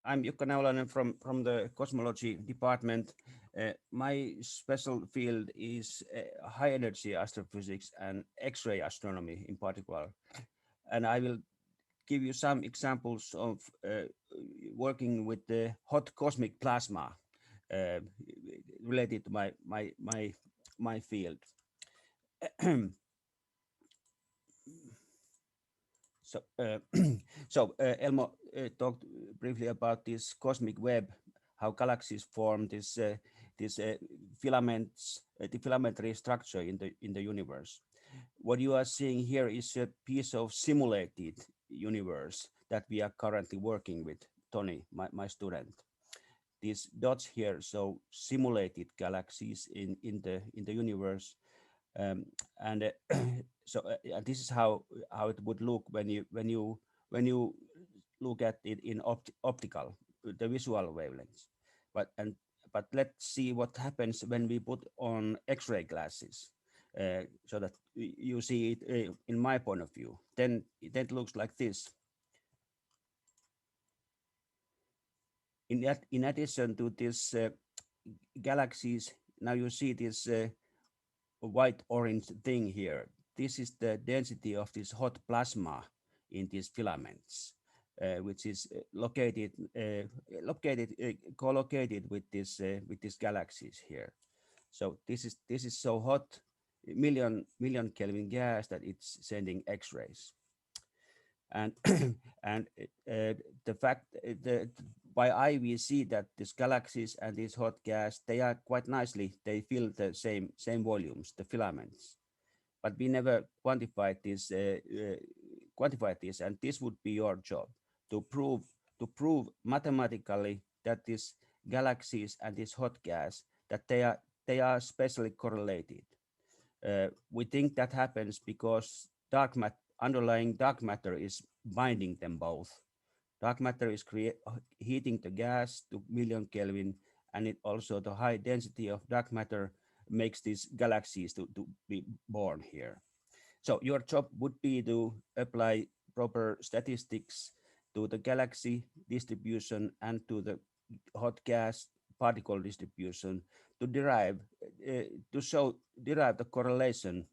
I'm Jukka Nevalainen from the cosmology department. My special field is high energy astrophysics and X-ray astronomy in particular. And I will give you some examples of working with the hot cosmic plasma related to my field. Elmo talked briefly about this cosmic web, how galaxies form this filaments, the filamentary structure in the universe. What you are seeing here is a piece of simulated universe that we are currently working with, Tony, my student. These dots here show simulated galaxies in the universe. This is how it would look when you look at it in optical, the visual wavelengths. But let's see what happens when we put on X-ray glasses, so that you see it in my point of view. Then it looks like this. In addition to this galaxies, now you see this white orange thing here. This is the density of this hot plasma in these filaments, which is co-located with these galaxies here. So this is so hot, million Kelvin gas, that it's sending X-rays. And the fact by eye we see that these galaxies and this hot gas, they are quite nicely, they fill the same volumes, the filaments, but we never quantified this, and this would be your job, to prove mathematically that these galaxies and this hot gas, that they are specially correlated. We think that happens because underlying dark matter is binding them both. Dark matter is heating the gas to million Kelvin, and it also, the high density of dark matter makes these galaxies to be born here. So your job would be to apply proper statistics to the galaxy distribution and to the hot gas particle distribution to derive the correlation,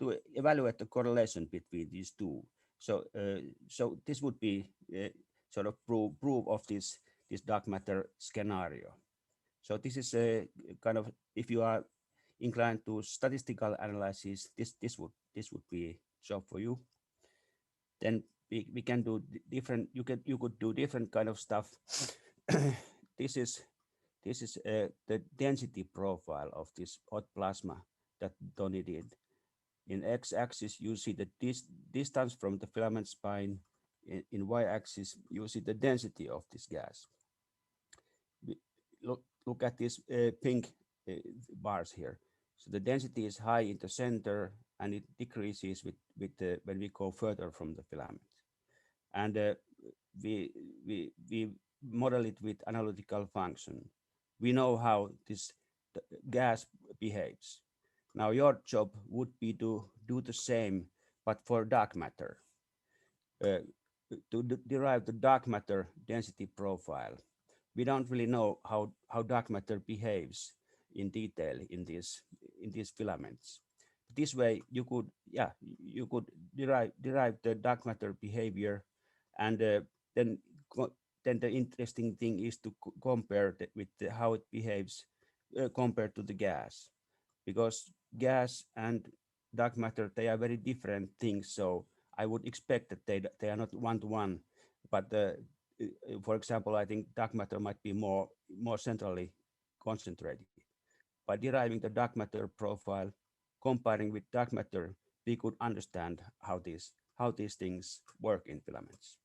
to evaluate the correlation between these two. So this would be sort of proof of this dark matter scenario. So this is a kind of, if you are inclined to statistical analysis, this would be job for you. Then we can do different. You could do different kind of stuff. This is the density profile of this hot plasma that Tony did. In x-axis, you see the distance from the filament spine. In y-axis, you see the density of this gas. Look at these pink bars here. So the density is high in the center, and it decreases with when we go further from the filament. And we model it with analytical function. We know how this gas behaves. Now your job would be to do the same, but for dark matter, to derive the dark matter density profile. We don't really know how dark matter behaves in detail in these filaments. This way, you could derive the dark matter behavior, and then the interesting thing is to compare with how it behaves compared to the gas, because gas and dark matter, they are very different things. So I would expect that they are not one-to-one, but for example, I think dark matter might be more centrally concentrated. By deriving the dark matter profile, comparing with dark matter, we could understand how these things work in filaments.